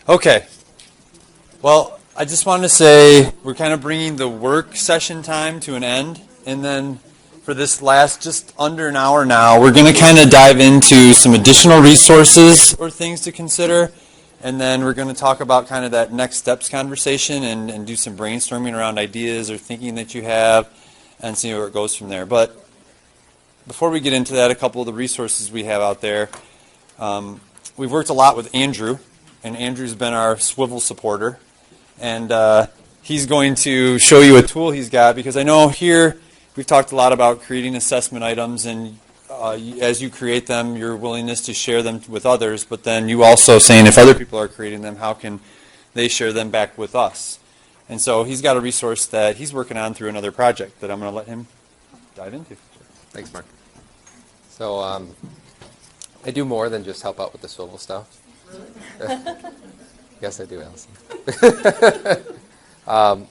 Okay. Well, I just wanted to say we're kind of bringing the work session time to an end, and then for this last just under an hour now, we're going to kind of dive into some additional resources or things to consider, and then we're going to talk about kind of that next steps conversation and do some brainstorming around ideas or thinking that you have and see where it goes from there. But before we get into that, a couple of the resources we have out there. We've worked a lot with Andrew, and Andrew's been our swivel supporter. And he's going to show you a tool he's got, because I know here we've talked a lot about creating assessment items, and as you create them, your willingness to share them with others, but then you also saying if other people are creating them, how can they share them back with us? And so he's got a resource that he's working on through another project that I'm going to let him dive into. Thanks, Mark. So I do more than just help out with the swivel stuff. Yes, I do, Allison.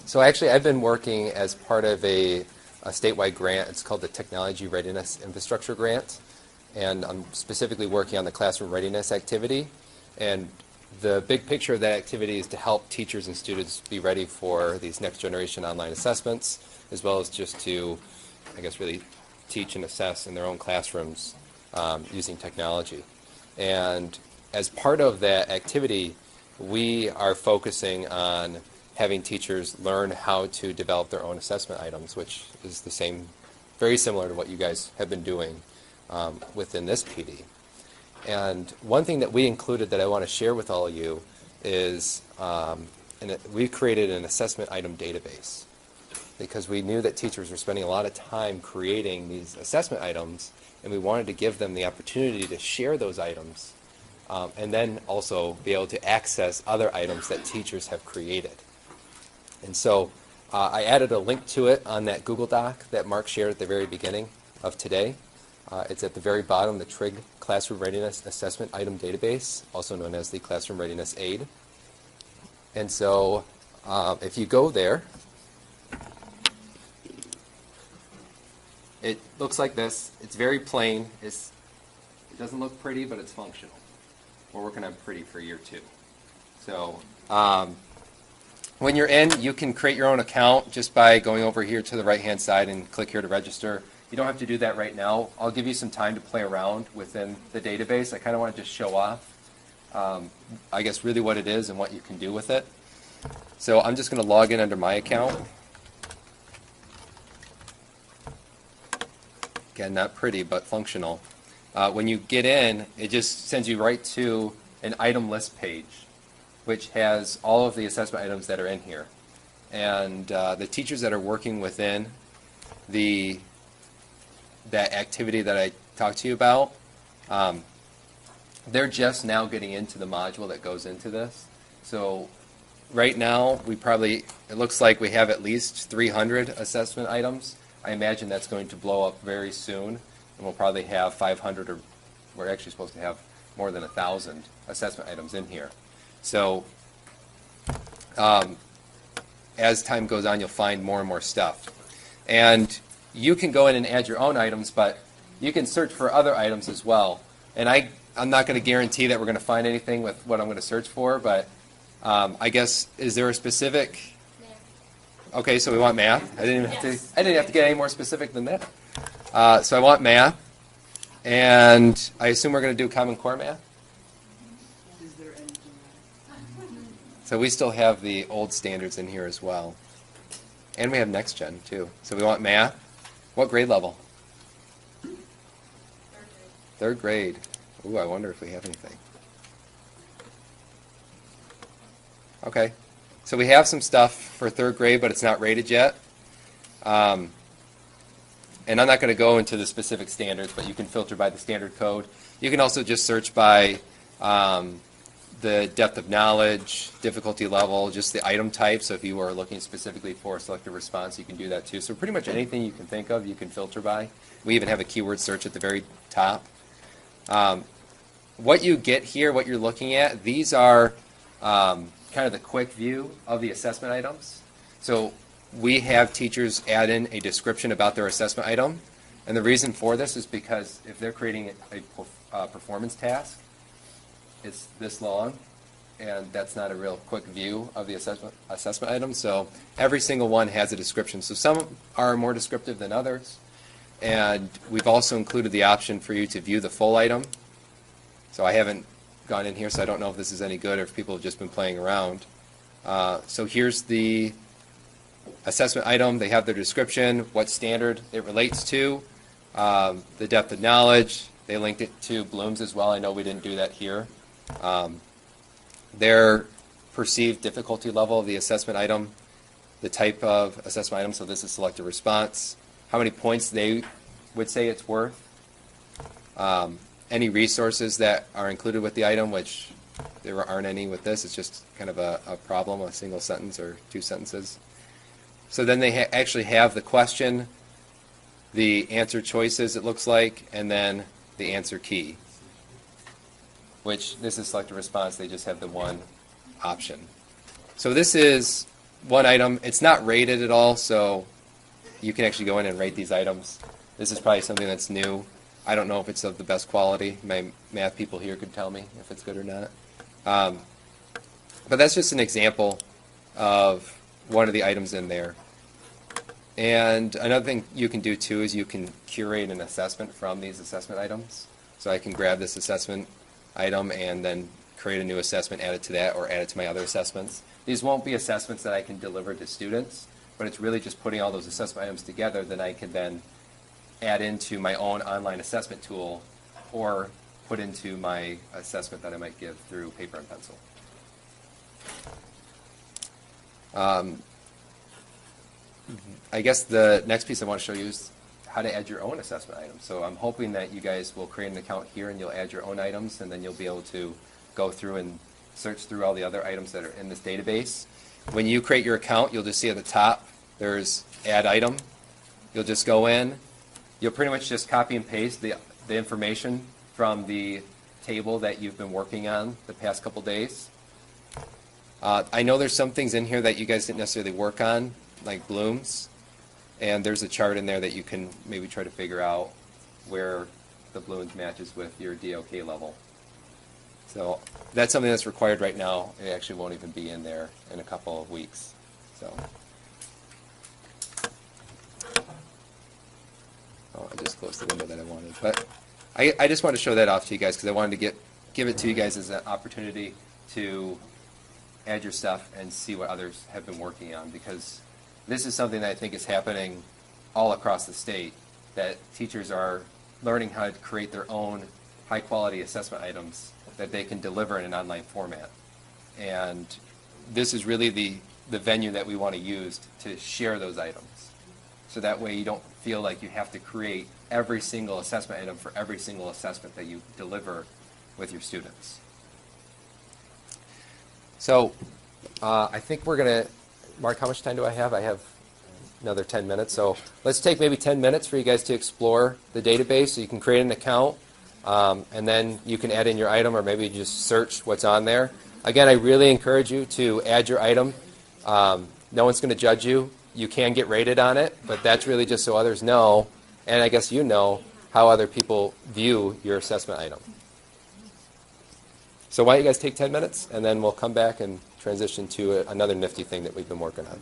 So actually, I've been working as part of a statewide grant. It's called the Technology Readiness Infrastructure Grant, and I'm specifically working on the classroom readiness activity. And the big picture of that activity is to help teachers and students be ready for these next generation online assessments, as well as just to, I guess, really teach and assess in their own classrooms using technology. And as part of that activity, we are focusing on having teachers learn how to develop their own assessment items, which is the same, very similar to what you guys have been doing within this PD. And one thing that we included that I want to share with all of you is we created an assessment item database, because we knew that teachers were spending a lot of time creating these assessment items, and we wanted to give them the opportunity to share those items and then also be able to access other items that teachers have created. And so I added a link to it on that Google Doc that Mark shared at the very beginning of today. It's at the very bottom, the TRIG Classroom Readiness Assessment Item Database, also known as the Classroom Readiness Aid. And so if you go there, it looks like this. It's very plain. It doesn't look pretty, but it's functional. We're working on pretty for year 2. So when you're in, you can create your own account just by going over here to the right-hand side and click here to register. You don't have to do that right now. I'll give you some time to play around within the database. I kind of want to just show off, I guess, really what it is and what you can do with it. So I'm just going to log in under my account. Again, not pretty, but functional. When you get in, it just sends you right to an item list page, which has all of the assessment items that are in here. And the teachers that are working within that activity that I talked to you about, they're just now getting into the module that goes into this. So right now, it looks like we have at least 300 assessment items. I imagine that's going to blow up very soon, and we'll probably have 500, or we're actually supposed to have more than 1,000 assessment items in here. So as time goes on, you'll find more and more stuff. And you can go in and add your own items, but you can search for other items as well. And I'm not going to guarantee that we're going to find anything with what I'm going to search for, but I guess, is there a specific... Okay, so we want math. I didn't have to get any more specific than that. So I want math, and I assume we're going to do Common Core math. Is there anything else? So we still have the old standards in here as well, and we have Next Gen too. So we want math. What grade level? Third grade. Ooh, I wonder if we have anything. Okay. So we have some stuff for 3rd grade, but it's not rated yet. And I'm not going to go into the specific standards, but you can filter by the standard code. You can also just search by the depth of knowledge, difficulty level, just the item type. So if you are looking specifically for a selective response, you can do that too. So pretty much anything you can think of, you can filter by. We even have a keyword search at the very top. What you get here, what you're looking at, these are kind of the quick view of the assessment items. So we have teachers add in a description about their assessment item. And the reason for this is because if they're creating a performance task, it's this long. and that's not a real quick view of the assessment item. So every single one has a description. So some are more descriptive than others. And we've also included the option for you to view the full item. So I haven't gone in here, so I don't know if this is any good or if people have just been playing around. So here's the assessment item. They have their description, what standard it relates to, the depth of knowledge. They linked it to Bloom's as well. I know we didn't do that here. Their perceived difficulty level of the assessment item, the type of assessment item, so this is selective response, how many points they would say it's worth, any resources that are included with the item, which there aren't any with this. It's just kind of a problem, a single sentence or 2 sentences. So then they actually have the question, the answer choices, it looks like, and then the answer key, which this is selective response. They just have the one option. So this is one item. It's not rated at all, so you can actually go in and rate these items. This is probably something that's new. I don't know if it's of the best quality. My math people here could tell me if it's good or not. But that's just an example of one of the items in there. And another thing you can do too is you can curate an assessment from these assessment items. So I can grab this assessment item and then create a new assessment, add it to that, or add it to my other assessments. These won't be assessments that I can deliver to students, but it's really just putting all those assessment items together that I can then add into my own online assessment tool or put into my assessment that I might give through paper and pencil. I guess the next piece I want to show you is how to add your own assessment items. So I'm hoping that you guys will create an account here and you'll add your own items, and then you'll be able to go through and search through all the other items that are in this database. When you create your account, you'll just see at the top there's add item. You'll just go in. You'll pretty much just copy and paste the information from the table that you've been working on the past couple days. I know there's some things in here that you guys didn't necessarily work on, like Bloom's, and there's a chart in there that you can maybe try to figure out where the Bloom's matches with your DOK level. So that's something that's required right now. It actually won't even be in there in a couple of weeks. So, oh, I just closed the window that I wanted. But I just wanted to show that off to you guys because I wanted to give it to you guys as an opportunity to add your stuff and see what others have been working on, because this is something that I think is happening all across the state, that teachers are learning how to create their own high-quality assessment items that they can deliver in an online format. And this is really the venue that we want to use to share those items. So that way you don't feel like you have to create every single assessment item for every single assessment that you deliver with your students. So I think we're going to, Mark, how much time do I have? I have another 10 minutes. So let's take maybe 10 minutes for you guys to explore the database so you can create an account. And then you can add in your item, or maybe just search what's on there. Again, I really encourage you to add your item. No one's going to judge you. You can get rated on it, but that's really just so others know, and I guess you know, how other people view your assessment item. So why don't you guys take 10 minutes, and then we'll come back and transition to another nifty thing that we've been working on.